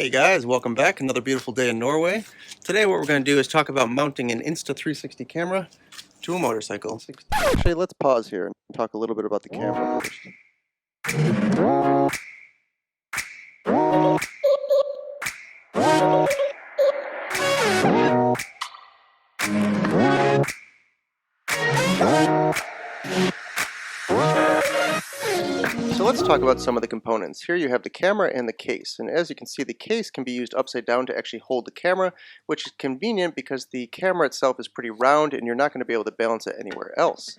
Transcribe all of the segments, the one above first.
Hey guys, welcome back. Another beautiful day in Norway. Today what we're going to do is talk about mounting an Insta360 camera to a motorcycle. Actually, let's pause here and talk a little bit about the camera first. So let's talk about some of the components. Here you have the camera and the case, and as you can see, the case can be used upside down to actually hold the camera, which is convenient because the camera itself is pretty round and you're not going to be able to balance it anywhere else.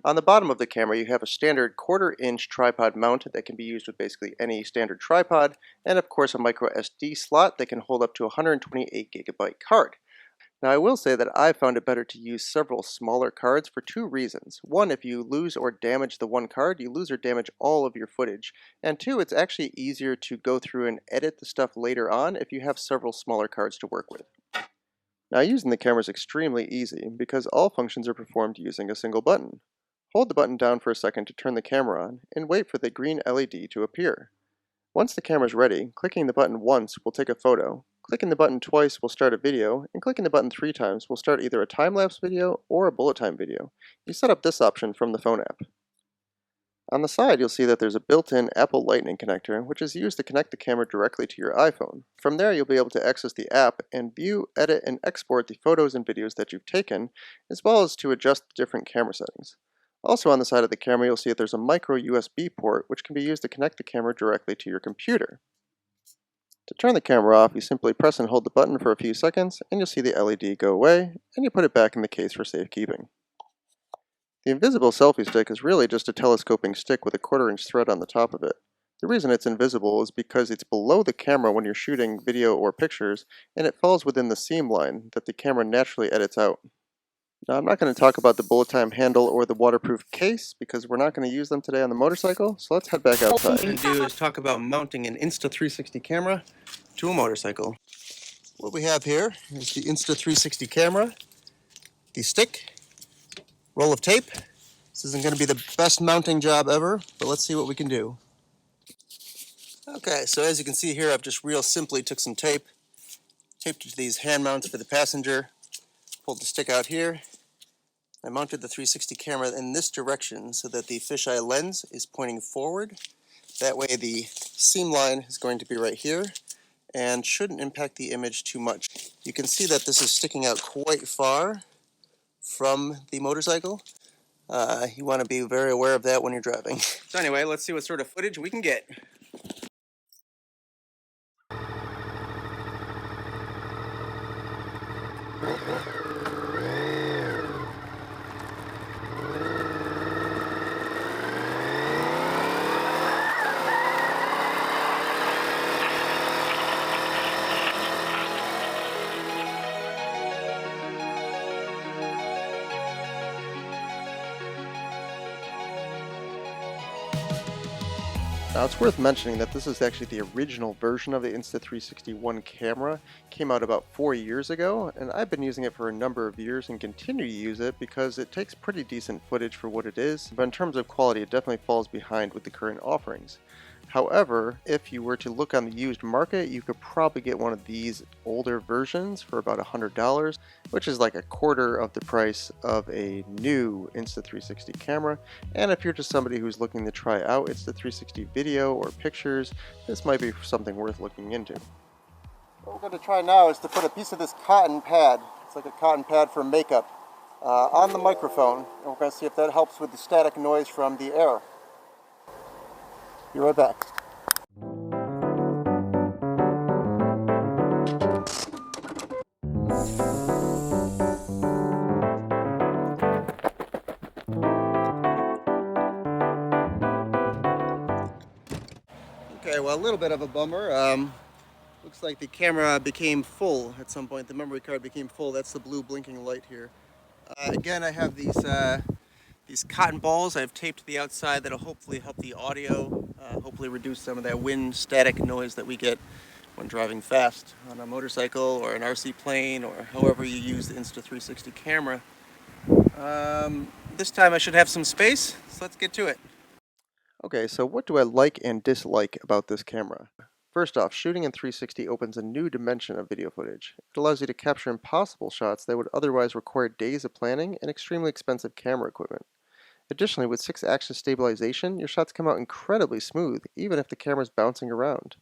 On the bottom of the camera you have a standard 1/4 inch tripod mount that can be used with basically any standard tripod, and of course a micro SD slot that can hold up to a 128 gigabyte card. Now I will say that I found it better to use several smaller cards for two reasons. One, if you lose or damage the one card, you lose or damage all of your footage. And two, it's actually easier to go through and edit the stuff later on if you have several smaller cards to work with. Now using the camera is extremely easy because all functions are performed using a single button. Hold the button down for a second to turn the camera on and wait for the green LED to appear. Once the camera is ready, clicking the button once will take a photo, clicking the button twice will start a video, and clicking the button 3 times will start either a time-lapse video or a bullet time video. You set up this option from the phone app. On the side you'll see that there's a built-in Apple Lightning connector which is used to connect the camera directly to your iPhone. From there you'll be able to access the app and view, edit, and export the photos and videos that you've taken, as well as to adjust the different camera settings. Also on the side of the camera you'll see that there's a micro USB port which can be used to connect the camera directly to your computer. To turn the camera off, you simply press and hold the button for a few seconds and you'll see the LED go away, and you put it back in the case for safekeeping. The invisible selfie stick is really just a telescoping stick with a 1/4 inch thread on the top of it. The reason it's invisible is because it's below the camera when you're shooting video or pictures, and it falls within the seam line that the camera naturally edits out. Now I'm not going to talk about the bullet time handle or the waterproof case because we're not going to use them today on the motorcycle, so let's head back outside. What we're going to do is talk about mounting an Insta360 camera to a motorcycle. What we have here is the Insta360 camera, the stick, roll of tape. This isn't going to be the best mounting job ever, but let's see what we can do. Okay, so as you can see here, I've just real simply took some tape, taped it to these hand mounts for the passenger, pulled the stick out here. I mounted the 360 camera in this direction so that the fisheye lens is pointing forward. That way the seam line is going to be right here and shouldn't impact the image too much. You can see that this is sticking out quite far from the motorcycle. You want to be very aware of that when you're driving. So anyway, let's see what sort of footage we can get. Now it's worth mentioning that this is actually the original version of the Insta360 One camera. Came out about 4 years ago, and I've been using it for a number of years and continue to use it because it takes pretty decent footage for what it is, but in terms of quality it definitely falls behind with the current offerings. However, if you were to look on the used market, you could probably get one of these older versions for about $100, which is like a 1/4 of the price of a new Insta360 camera. And if you're just somebody who's looking to try out Insta360 video or pictures, this might be something worth looking into. What we're going to try now is to put a piece of this cotton pad, it's like a cotton pad for makeup, on the microphone, and we're going to see if that helps with the static noise from the air. Be right back. Okay, well, a little bit of a bummer. Looks like the camera became full at some point. The memory card became full. That's the blue blinking light here. Again, I have these cotton balls I've taped to the outside that'll hopefully help the audio, hopefully reduce some of that wind static noise that we get when driving fast on a motorcycle or an RC plane or however you use the Insta360 camera. This time I should have some space, so let's get to it. Okay, so what do I like and dislike about this camera? First off, shooting in 360 opens a new dimension of video footage. It allows you to capture impossible shots that would otherwise require days of planning and extremely expensive camera equipment. Additionally, with 6-axis stabilization, your shots come out incredibly smooth, even if the camera's bouncing around.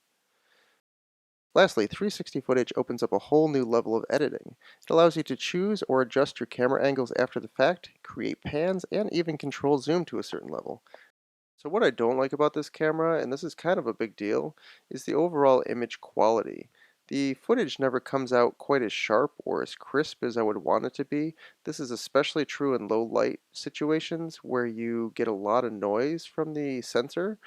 Lastly, 360 footage opens up a whole new level of editing. It allows you to choose or adjust your camera angles after the fact, create pans, and even control zoom to a certain level. So what I don't like about this camera, and this is kind of a big deal, is the overall image quality. The footage never comes out quite as sharp or as crisp as I would want it to be. This is especially true in low light situations where you get a lot of noise from the sensor,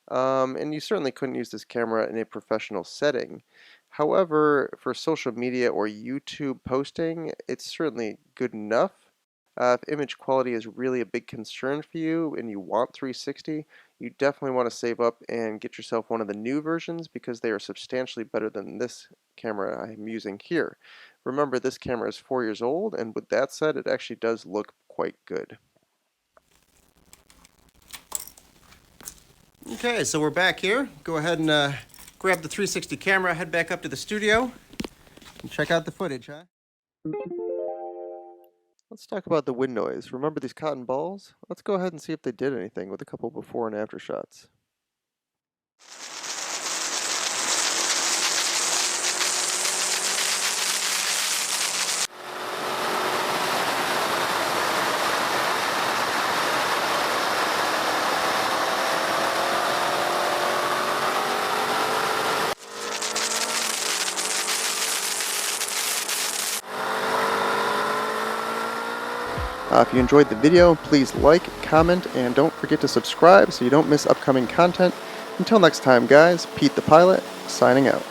and you certainly couldn't use this camera in a professional setting. However, for social media or YouTube posting, it's certainly good enough. If image quality is really a big concern for you and you want 360, you definitely want to save up and get yourself one of the new versions because they are substantially better than this camera I'm using here. Remember, this camera is 4 years old, and with that said, it actually does look quite good. Okay, so we're back here. Go ahead and grab the 360 camera, head back up to the studio, and check out the footage, huh? Let's talk about the wind noise. Remember these cotton balls? Let's go ahead and see if they did anything with a couple before and after shots. If you enjoyed the video, please like, comment, and don't forget to subscribe so you don't miss upcoming content. Until next time, guys, Pete the Pilot, signing out.